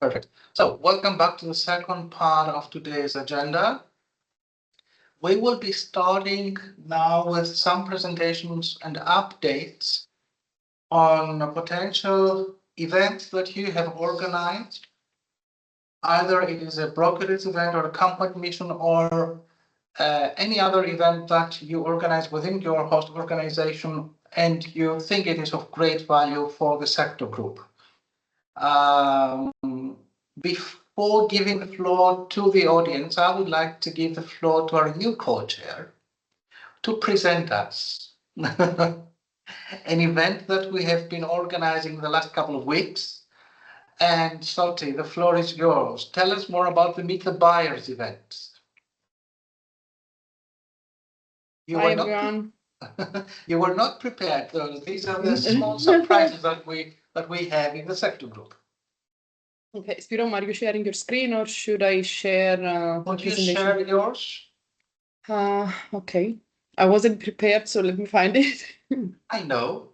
Perfect. So welcome back to the second part of today's agenda. We will be starting now with some presentations and updates on potential events that you have organized. Either it is a brokerage event or a company mission or any other event that you organize within your host organization and you think it is of great value for the sector group. Before giving the floor to the audience, I would like to give the floor to our new co-chair to present us an event that we have been organizing the last couple of weeks. And Soti, the floor is yours. Tell us more about the Meet the Buyers event. Hi, everyone. You were not prepared, though. These are the small surprises that we have in the sector group. Okay, Spirom, are you sharing your screen or should I share Would you share yours? Okay. I wasn't prepared, so let me find it. I know.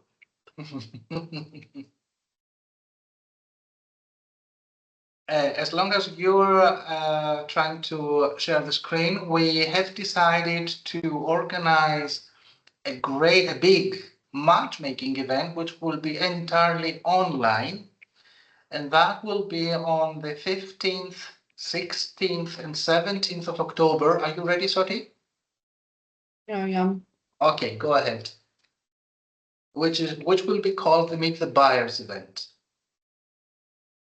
As long as you're trying to share the screen, we have decided to organize a big matchmaking event, which will be entirely online. And that will be on the 15th, 16th, and 17th of October. Are you ready, Soti? Yeah, I am. Okay, go ahead. Which will be called the Meet the Buyers event.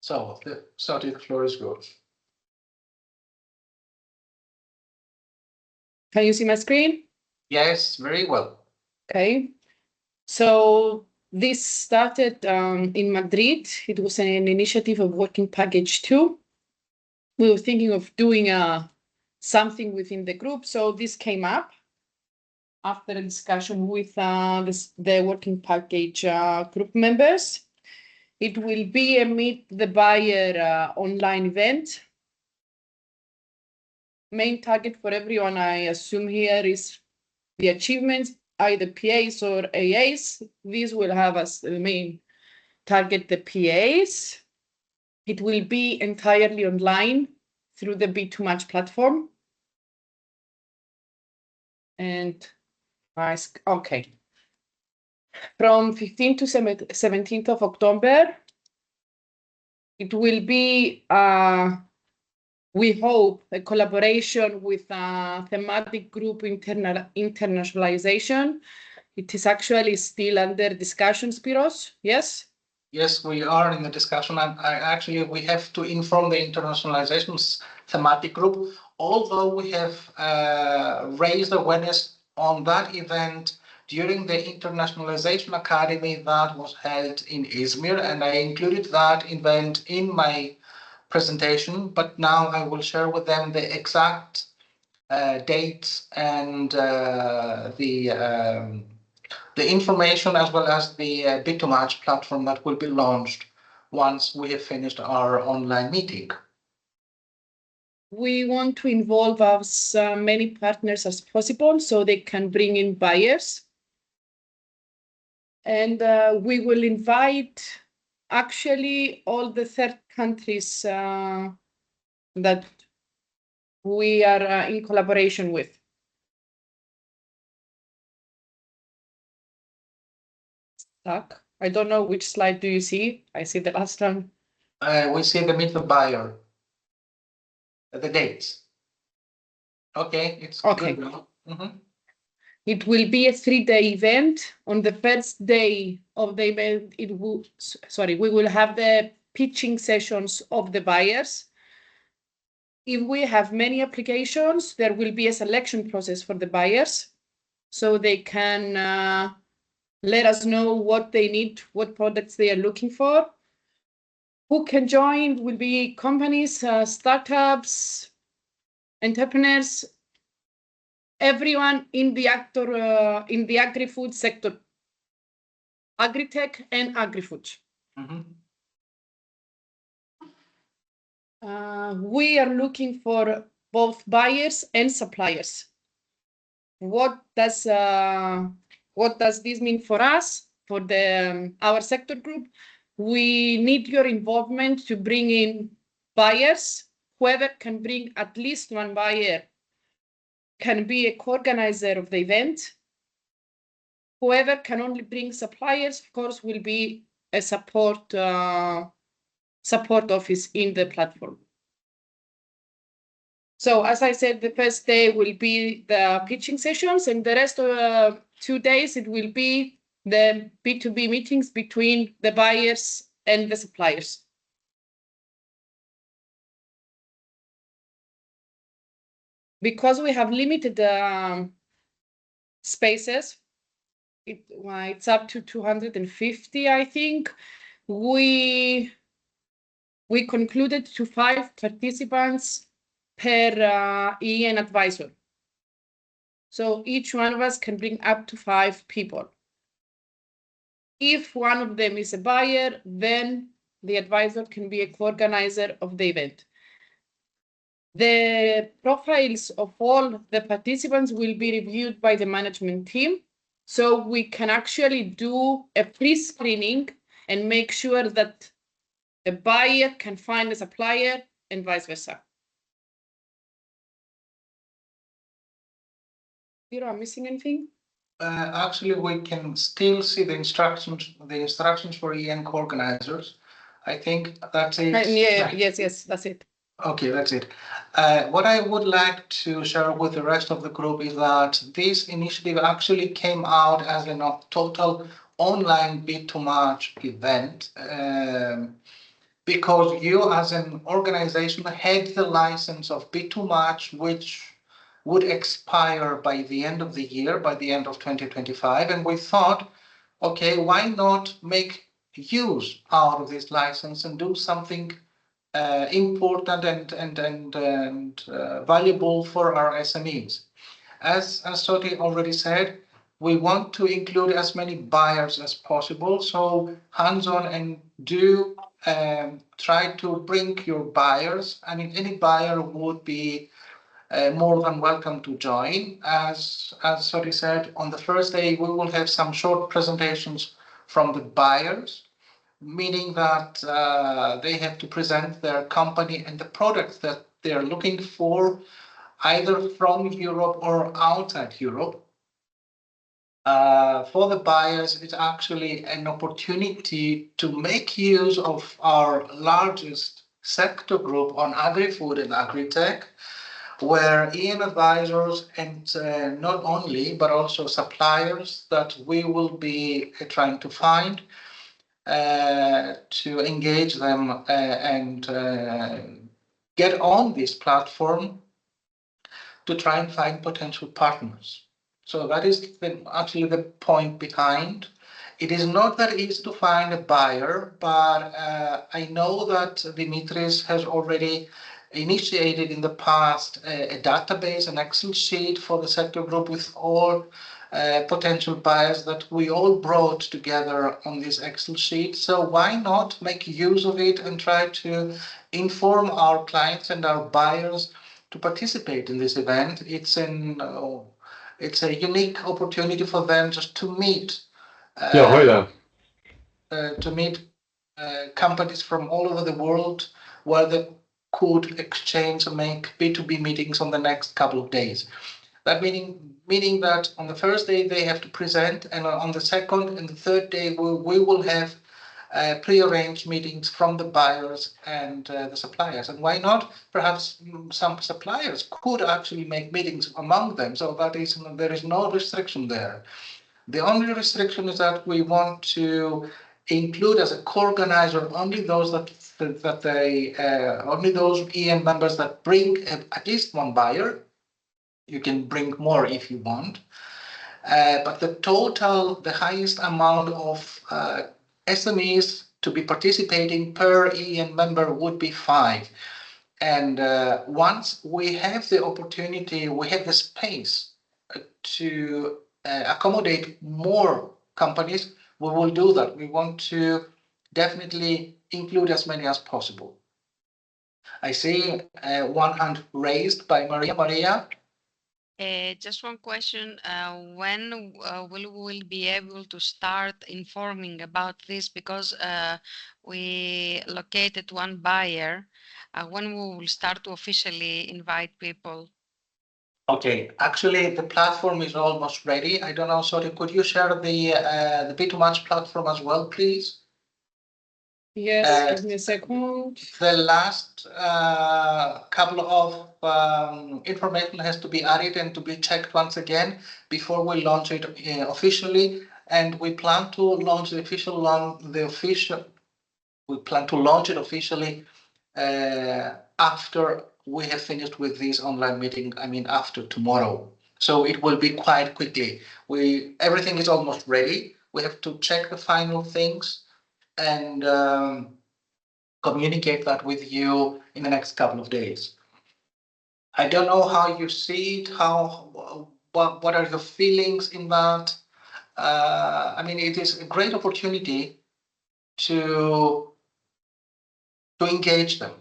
So, Soti, the floor is yours. Can you see my screen? Yes, very well. Okay. So this started in Madrid. It was an initiative of Working Package 2. We were thinking of doing something within the group. So this came up after a discussion with the Working Package group members. It will be a Meet the Buyer online event. Main target for everyone, I assume here, is the achievements, either PAs or AAs. These will have as the main target the PAs. It will be entirely online through the B2Match platform. And okay. From 15th to 17th of October, it will be, we hope, a collaboration with a thematic group internationalization. It is actually still under discussion, Spiros, yes? Yes, we are in the discussion, and actually we have to inform the internationalization thematic group, although we have raised awareness on that event during the Internationalization Academy that was held in Izmir, and I included that event in my presentation, but now I will share with them the exact dates and the information as well as the B2Match platform that will be launched once we have finished our online meeting. We want to involve as many partners as possible so they can bring in buyers. And we will invite actually all the third countries that we are in collaboration with. Stuck. I don't know which slide do you see? I see the last one. We see the Meet the Buyer. The dates. Okay, it's okay. Good now. It will be a 3-day event. On the first day of the event, we will have the pitching sessions of the buyers. If we have many applications, there will be a selection process for the buyers, so they can let us know what they need, what products they are looking for. Who can join will be companies, startups, entrepreneurs, everyone in the agri-food sector, agri-tech and agri-food. We are looking for both buyers and suppliers. What does this mean for us, for our sector group? We need your involvement to bring in buyers. Whoever can bring at least one buyer can be a co-organizer of the event. Whoever can only bring suppliers, of course, will be a support office in the platform. So as I said, the first day will be the pitching sessions, and the rest of 2 days, it will be the B2B meetings between the buyers and the suppliers. Because we have limited spaces, it's up to 250, I think. We concluded to 5 participants per EN advisor. So each one of us can bring up to 5 people. If one of them is a buyer, then the advisor can be a co-organizer of the event. The profiles of all the participants will be reviewed by the management team, so we can actually do a pre-screening and make sure that a buyer can find a supplier and vice versa. Am I missing anything? Actually, we can still see the instructions for EN co-organizers. I think that's it. Yes, that's it. Okay, that's it. What I would like to share with the rest of the group is that this initiative actually came out as a total online Bit2Match event, because you as an organization had the license of Bit2Match, which would expire by the end of the year, by the end of 2025. And we thought, okay, why not make use out of this license and do something important and valuable for our SMEs. As Soti already said, we want to include as many buyers as possible. So hands-on and do try to bring your buyers. I mean, any buyer would be more than welcome to join. As Soti said, on the first day, we will have some short presentations from the buyers, meaning that they have to present their company and the products that they're looking for, either from Europe or outside Europe. For the buyers, it's actually an opportunity to make use of our largest sector group on agri-food and agri-tech, where EN advisors and not only, but also suppliers that we will be trying to find to engage them and get on this platform to try and find potential partners. So that is actually the point behind. It is not that easy to find a buyer, but I know that Dimitris has already initiated in the past a database, an Excel sheet for the sector group with all potential buyers that we all brought together on this Excel sheet. So why not make use of it and try to inform our clients and our buyers to participate in this event? It's a unique opportunity for them just to meet companies from all over the world where they could exchange and make B2B meetings on the next couple of days. That meaning that on the first day they have to present, and on the second and the third day we will have pre-arranged meetings from the buyers and the suppliers. And why not? Perhaps some suppliers could actually make meetings among them. So there is no restriction there. The only restriction is that we want to include as a co-organizer only those only those EN members that bring at least one buyer. You can bring more if you want, but the highest amount of SMEs to be participating per EN member would be 5. And once we have the opportunity, we have the space to accommodate more companies, we will do that. We want to definitely include as many as possible. I see one hand raised by Maria. Maria? Just one question. When will we be able to start informing about this? Because we located one buyer. When we will start to officially invite people? Okay, actually, the platform is almost ready. I don't know, sorry, could you share the B2Match platform as well, please? Yes, give me a second. The last couple of information has to be added and to be checked once again before we launch it officially. And we plan to launch we plan to launch it officially after we have finished with this online meeting. I mean, after tomorrow. So it will be quite quickly. Everything is almost ready. We have to check the final things and communicate that with you in the next couple of days. I don't know how you see it, what are your feelings in that? I mean, it is a great opportunity to engage them.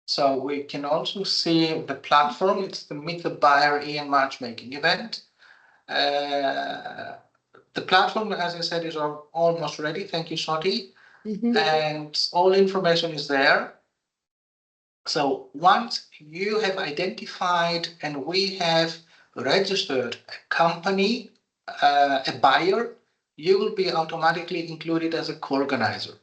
So we can also see the platform. It's the Meet the Buyer EN Matchmaking event. The platform, as I said, is almost ready. Thank you, Shoti. And all information is there. So once you have identified and we have registered a company, a buyer, you will be automatically included as a co-organizer.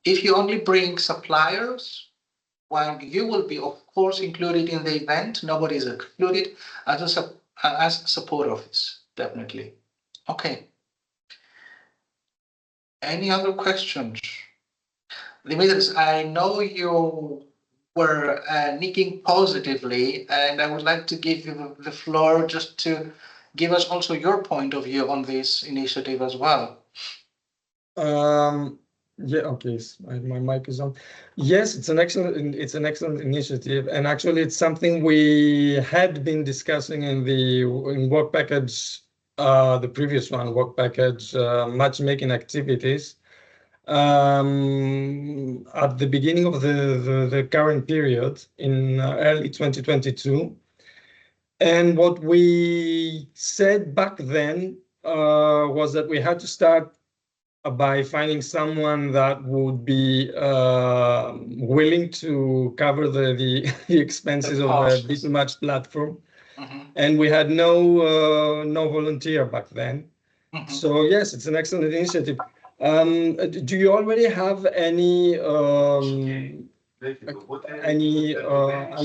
If you only bring suppliers, while you will be, of course, included in the event, nobody is included as support office, definitely. Okay. Any other questions? Dimitris, I know you were nicking positively, and I would like to give you the floor just to give us also your point of view on this initiative as well. Yeah, okay, my mic is on. Yes, it's an excellent initiative, and actually it's something we had been discussing in work package, the previous one, work package matchmaking activities at the beginning of the current period in early 2022. And what we said back then was that we had to start by finding someone that would be willing to cover the expenses of a B2Match platform. And we had no volunteer back then. So yes, it's an excellent initiative. Do you already have any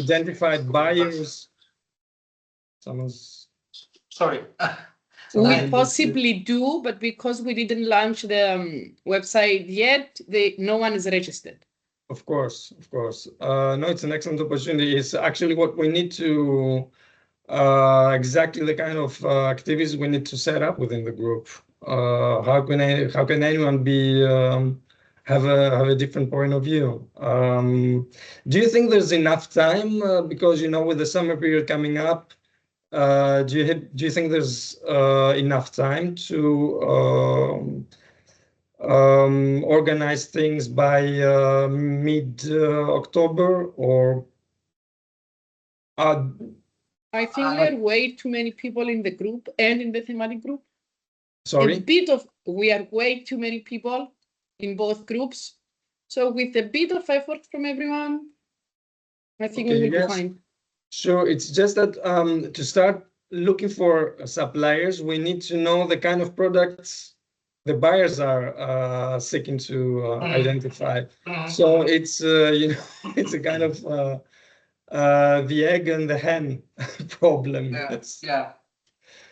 identified buyers? Someone's Sorry. We possibly do, but because we didn't launch the website yet, no one is registered. Of course. No, it's an excellent opportunity. It's actually what we need to, exactly the kind of activities we need to set up within the group. How can anyone be have a different point of view? Do you think there's enough time? Because with the summer period coming up, do you think there's enough time to organize things by mid-October, or? I think there are way too many people in the group and in the thematic group. Sorry? We are way too many people in both groups. So with a bit of effort from everyone, I think we will be fine. Sure, it's just that to start looking for suppliers, we need to know the kind of products the buyers are seeking to identify. So it's it's a kind of the egg and the hen problem. Yeah.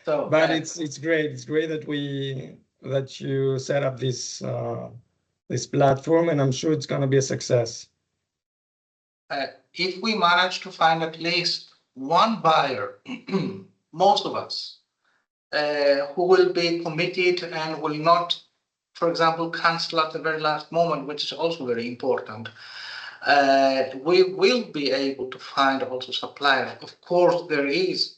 So, but it's great. It's great that you set up this this platform, and I'm sure it's going to be a success. If we manage to find at least one buyer, most of us, who will be committed and will not, for example, cancel at the very last moment, which is also very important, we will be able to find also suppliers. Of course, there is,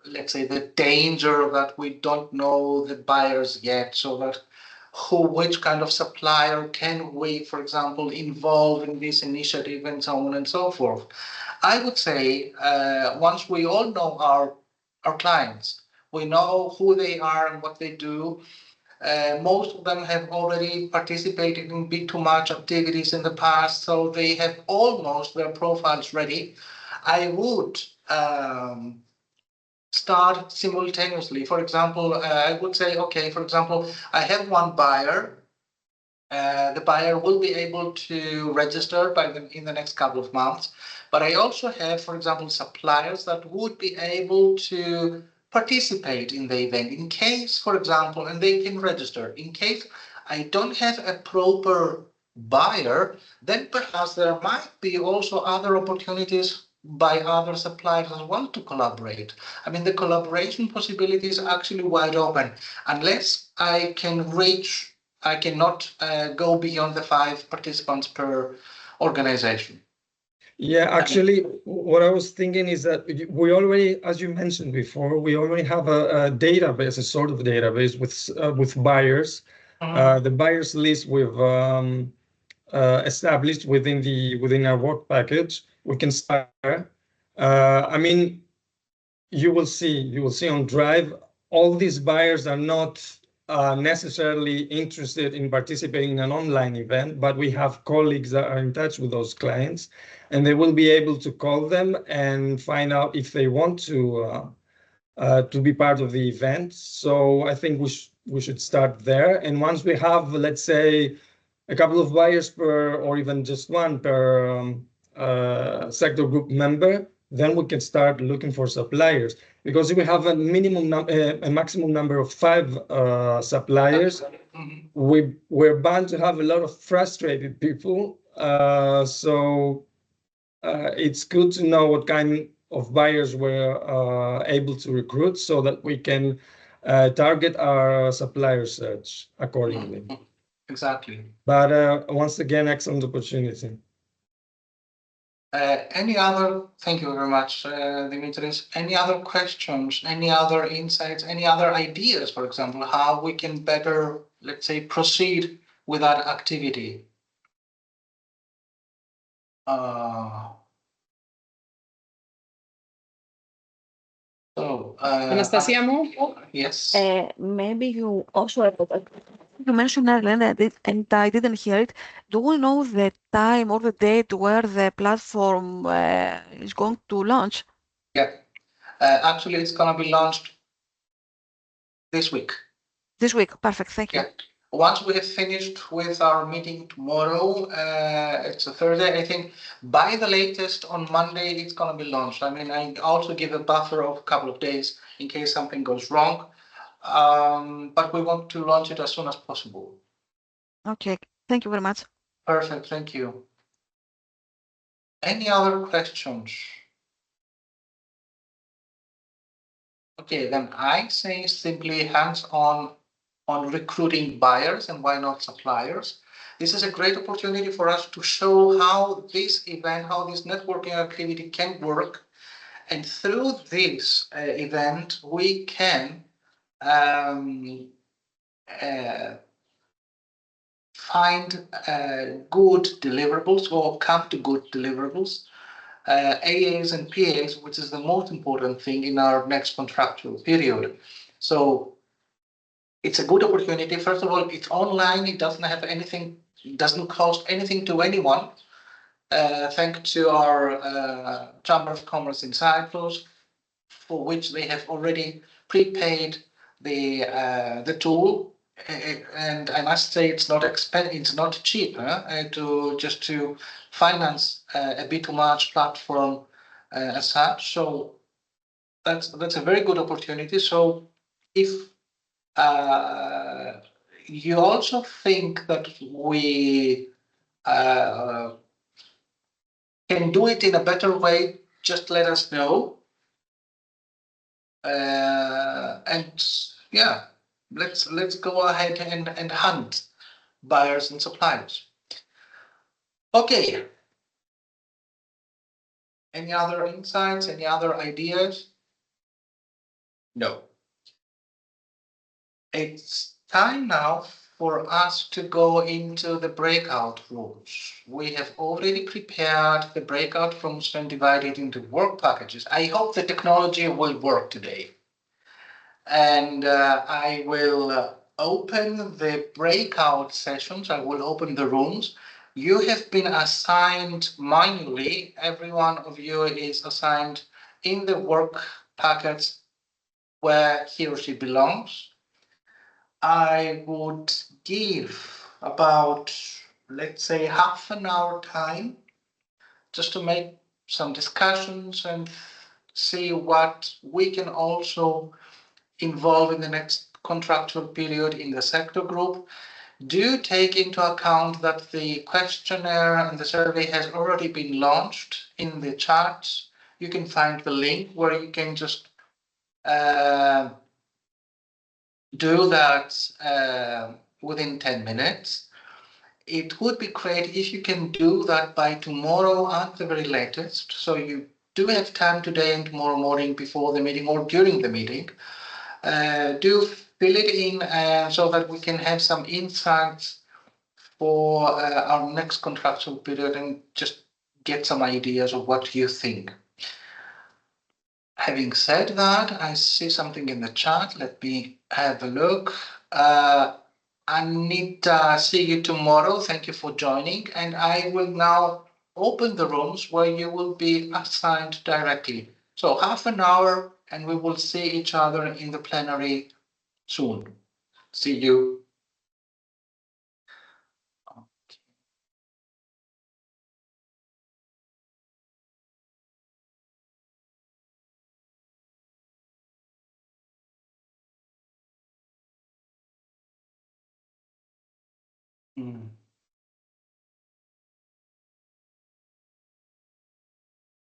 let's say, the danger that we don't know the buyers yet, so that which kind of supplier can we, for example, involve in this initiative and so on and so forth. I would say once we all know our clients, we know who they are and what they do. Most of them have already participated in B2Match activities in the past, so they have almost their profiles ready. I would start simultaneously. For example, I would say, okay, for example, I have one buyer. The buyer will be able to register in the next couple of months. But I also have, for example, suppliers that would be able to participate in the event in case, for example, and they can register. In case I don't have a proper buyer, then perhaps there might be also other opportunities by other suppliers as well to collaborate. I mean, the collaboration possibility is actually wide open. Unless I cannot go beyond the 5 participants per organization. Yeah, actually, what I was thinking is that we already, as you mentioned before, we already have a database, a sort of database with buyers. The buyers list we've established within our work package. We can start there. I mean, you will see on Drive, all these buyers are not necessarily interested in participating in an online event, but we have colleagues that are in touch with those clients, and they will be able to call them and find out if they want to be part of the event. So I think we should start there. And once we have, let's say, a couple of buyers per, or even just one per sector group member, then we can start looking for suppliers. Because if we have a maximum number of 5 suppliers, we're bound to have a lot of frustrated people. So it's good to know what kind of buyers we're able to recruit so that we can target our supplier search accordingly. Exactly. But once again, excellent opportunity. Thank you very much, Dimitris. Any other questions, any other insights, any other ideas, for example, how we can better, let's say, proceed with that activity? Anastasia Mo? Yes. Maybe you also you mentioned earlier and I didn't hear it. Do we know the time or the date where the platform is going to launch? Yeah. Actually, it's going to be launched this week. This week. Perfect. Thank you. Yeah. Once we have finished with our meeting tomorrow, it's a Thursday, I think by the latest on Monday, it's going to be launched. I mean, I also give a buffer of a couple of days in case something goes wrong. But we want to launch it as soon as possible. Okay. Thank you very much. Perfect. Thank you. Any other questions? Okay, then I say simply hands-on on recruiting buyers and why not suppliers. This is a great opportunity for us to show how this event, how this networking activity can work. And through this event, we can find good deliverables or come to good deliverables. AAs and PAs, which is the most important thing in our next contractual period. So it's a good opportunity. First of all, it's online. It doesn't have anything, doesn't cost anything to anyone. Thanks to our Chamber of Commerce in Cyprus, for which they have already prepaid the tool. And I must say it's not expensive, it's not cheap to finance a B2Match platform as such. So that's a very good opportunity. So if you also think that we can do it in a better way, just let us know. And yeah, let's go ahead and hunt buyers and suppliers. Okay. Any other insights? Any other ideas? No. It's time now for us to go into the breakout rooms. We have already prepared the breakout rooms and divided into work packages. I hope the technology will work today. And I will open the breakout sessions. I will open the rooms. You have been assigned manually. Every one of you is assigned in the work packets where he or she belongs. I would give about, let's say, half an hour time just to make some discussions and see what we can also involve in the next contractual period in the sector group. Do take into account that the questionnaire and the survey has already been launched in the chat. You can find the link where you can just do that within 10 minutes. It would be great if you can do that by tomorrow at the very latest. So you do have time today and tomorrow morning before the meeting or during the meeting. Do fill it in so that we can have some insights for our next contractual period and just get some ideas of what you think. Having said that, I see something in the chat. Let me have a look. Anita, see you tomorrow. Thank you for joining. And I will now open the rooms where you will be assigned directly. So half an hour and we will see each other in the plenary soon. See you.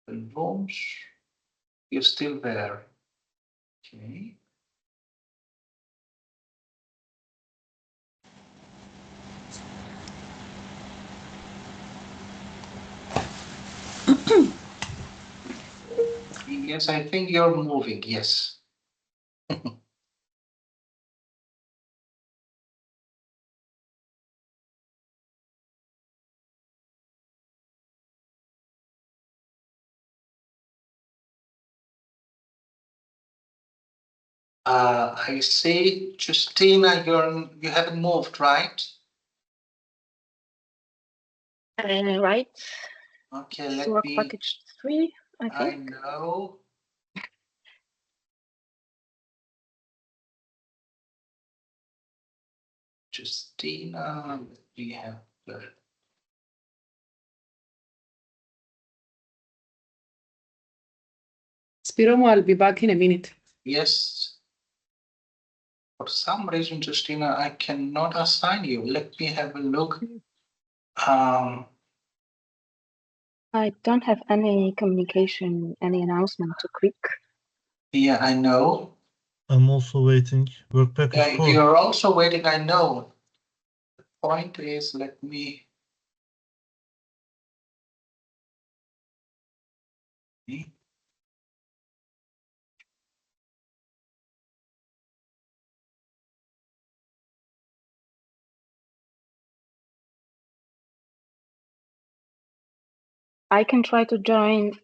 The rooms, you're still there. Okay. Yes, I think you're moving. Yes. I see, Justina, you haven't moved, right? Right. Okay, let Work me. package 3, I I think. know. Justina, we have the. Spiromo, I'll be back in a minute. Yes. For some reason, Justina, I cannot assign you. Let me have a look. I don't have any communication, any announcement to click. Yeah, I know. I'm also waiting. Work package 4. You're also waiting, I know. The point is, let me. I can try to join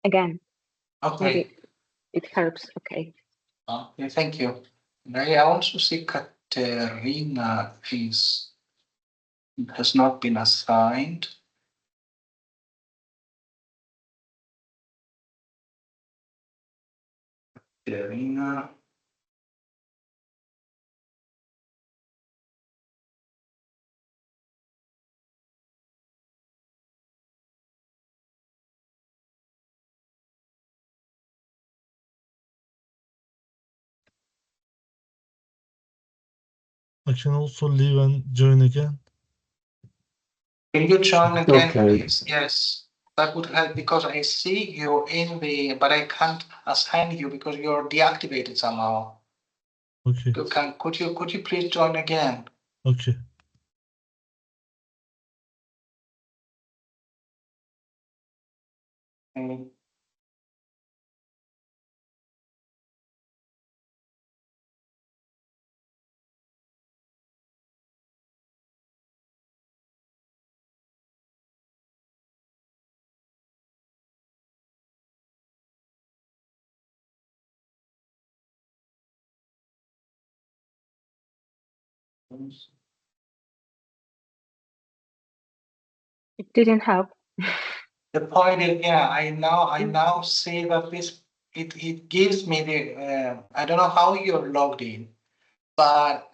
again. Okay. Maybe it helps. Okay. Okay, thank you. And I also see Katerina has not been assigned. Katerina. I can also leave and join again. Can you join again, Okay. please? Yes, that would help because I see you in the, but I can't assign you because you're deactivated somehow. Okay. Could you please join again? Okay. Okay. It didn't help. The point is, yeah, I now see that it gives me the I don't know how you're logged in, but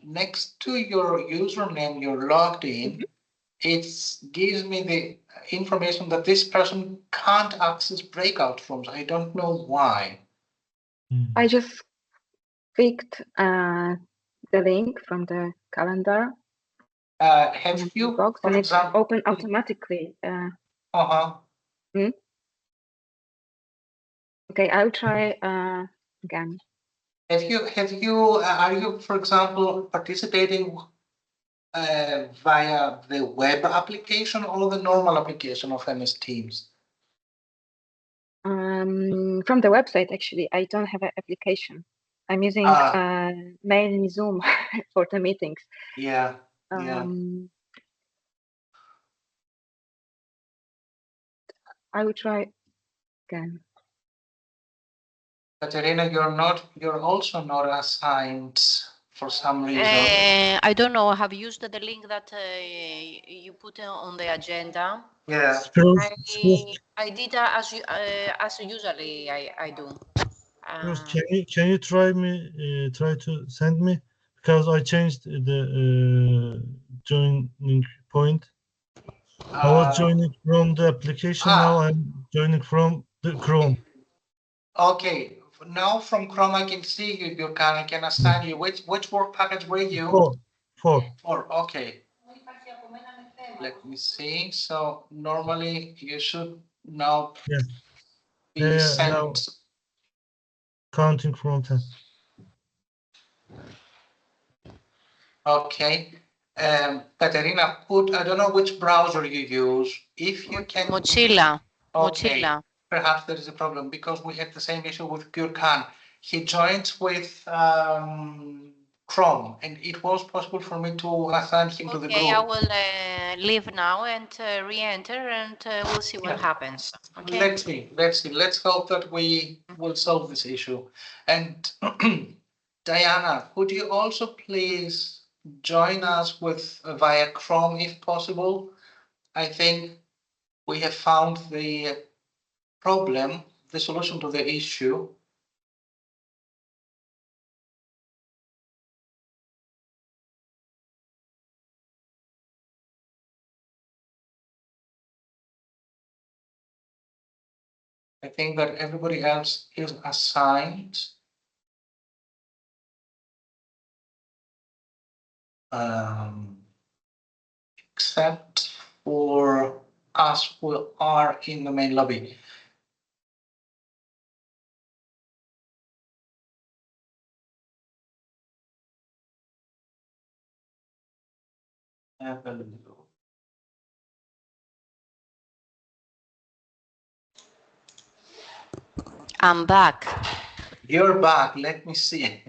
next to your username you're logged in, it gives me the information that this person can't access breakout rooms. I don't know why. I just clicked the link from the calendar Have you, box, for and it example, opened automatically. uh-huh. Okay, I'll try again. Are you, for example, participating via the web application or the normal application of MS Teams? From the website, actually, I don't have an application. I'm using mainly Zoom for the meetings. Yeah. I will try again. Katerina, you're also not assigned for some reason. I don't know. I have used the link that you put on the agenda. Yeah. I did as usually I do. Can you try to send me, because I changed the joining point. I was joining from the application. Now I'm joining from the Chrome. Okay. Now from Chrome I can see you. I can assign you. Which work package were you? 4. 4. Okay. Let me see. So normally you should now be sent. Now counting from 10. Okay. Katerina, I don't know which browser you use. If you can. Mozilla. Okay. Mozilla. Perhaps there is a problem because we had the same issue with Gurkhan. He joined with Chrome, and it was possible for me to assign him to the group. Okay, I will leave now and re-enter, and we'll see what happens. Okay. Let's see. Let's hope that we will solve this issue. And Diana, could you also please join us with via Chrome if possible? I think we have found the problem, the solution to the issue. I think that everybody else is assigned. Except for us who are in the main lobby. I'm back. You're back. Let me see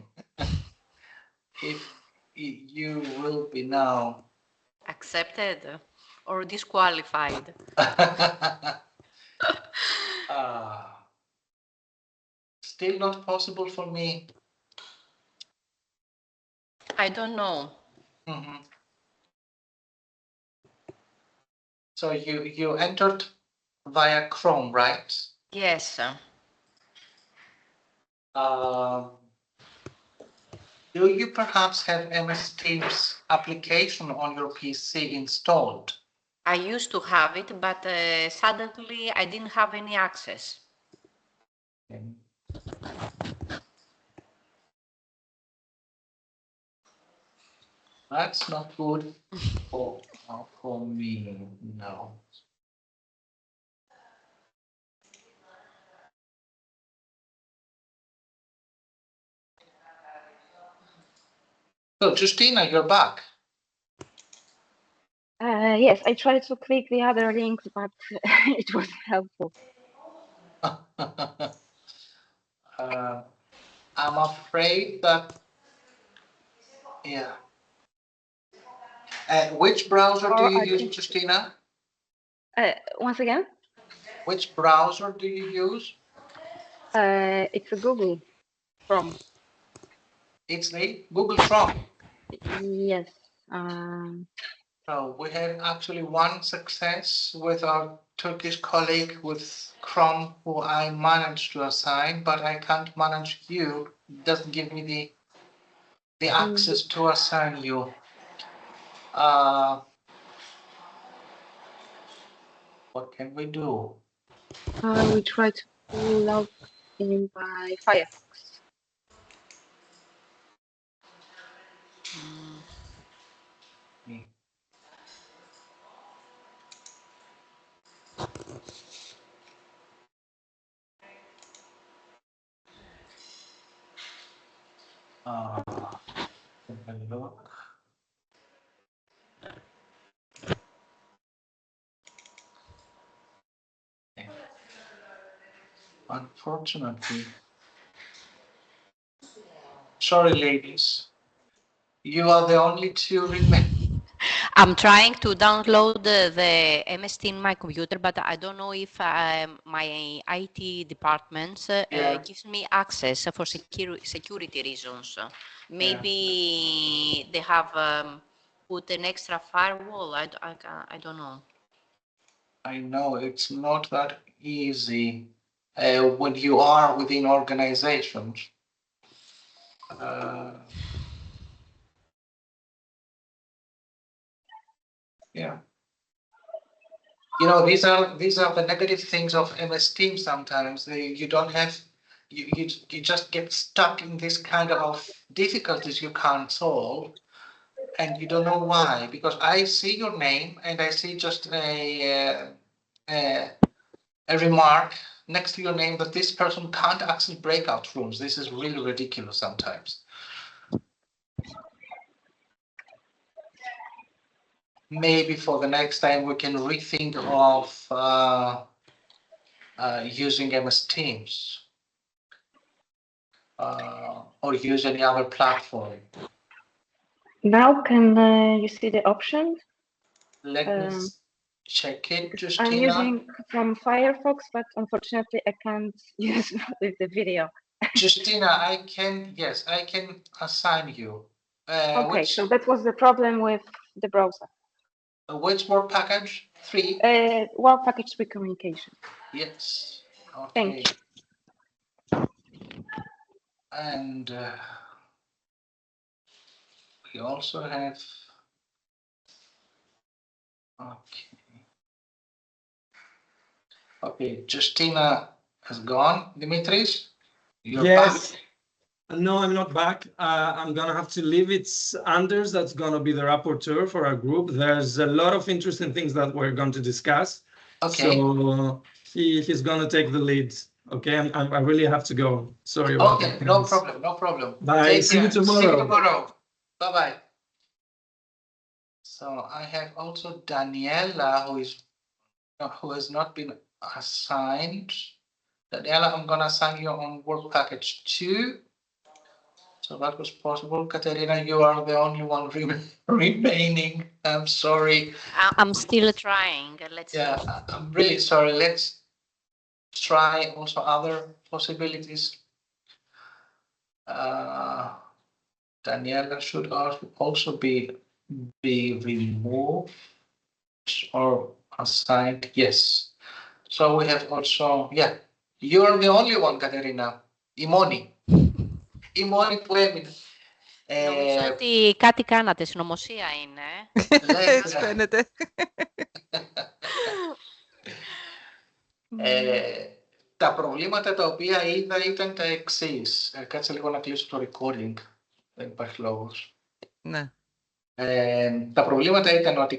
if you will be now Accepted or disqualified. Still not possible for me. I don't know. So you entered via Chrome, right? Yes. Do you perhaps have MS Teams application on your PC installed? I used to have it, but suddenly I didn't have any access. Okay. That's not good for me, no. So, Justina, you're back. Yes, I tried to click the other links, but it wasn't helpful. I'm afraid that, yeah. Which browser do you use, Justina? Once again? Which browser do you use? It's a Google Chrome. It's the Google Chrome. Yes. So we had actually one success with our Turkish colleague with Chrome, who I managed to assign, but I can't manage you. It doesn't give me the access to assign you. What can we do? We try to log in by Firefox. Have a look. Unfortunately, sorry, ladies, you are the only two remaining. I'm trying to download the MS Team in my computer, but I don't know if my IT department gives me access for security reasons. Maybe they have put an extra firewall. I don't know. I know it's not that easy when you are within organizations. Yeah. You know, these are the negative things of MS Teams sometimes. You don't have, you just get stuck in this kind of difficulties you can't solve, and you don't know why. Because I see your name and I see just a remark next to your name that this person can't access breakout rooms. This is really ridiculous sometimes. Maybe for the next time we can rethink of using MS Teams or use any other platform. Now can you see the options? Let me check it, Justina. I'm using from Firefox, but unfortunately I can't use with the video. Justina, I can assign you. Okay, so that was the problem with the browser. Which work package? 3? Work package 3 communication. Yes. Okay. Thank you. And we also have, okay, Justina has gone. Dimitris, you're Yes. back? No, I'm not back. I'm gonna have to leave. It's Anders that's gonna be the rapporteur for our group. There's a lot of interesting things that we're going to discuss. Okay. So he's gonna take the lead. Okay, I really have to go. Sorry about that. Okay, no problem, no problem. Bye. Take See you care. tomorrow. See you tomorrow. Bye-bye. So I have also Daniela, who has not been assigned. Daniela, I'm gonna assign you on work package 2. So that was possible. Katerina, you are the only one remaining. I'm sorry. I'm still trying. Let's see. I'm really sorry. Let's try also other possibilities. Daniela should also be removed or assigned. Yes. So we have also, you're the only one, Katerina. Imoni. Imoni που έμεινε. Νομίζω ότι κάτι κάνατε, συνωμοσία είναι. Έτσι φαίνεται. Τα προβλήματα τα οποία είδα ήταν τα εξής. Κάτσε λίγο να κλείσω το recording. Δεν υπάρχει λόγος. Ναι. Τα προβλήματα ήταν ότι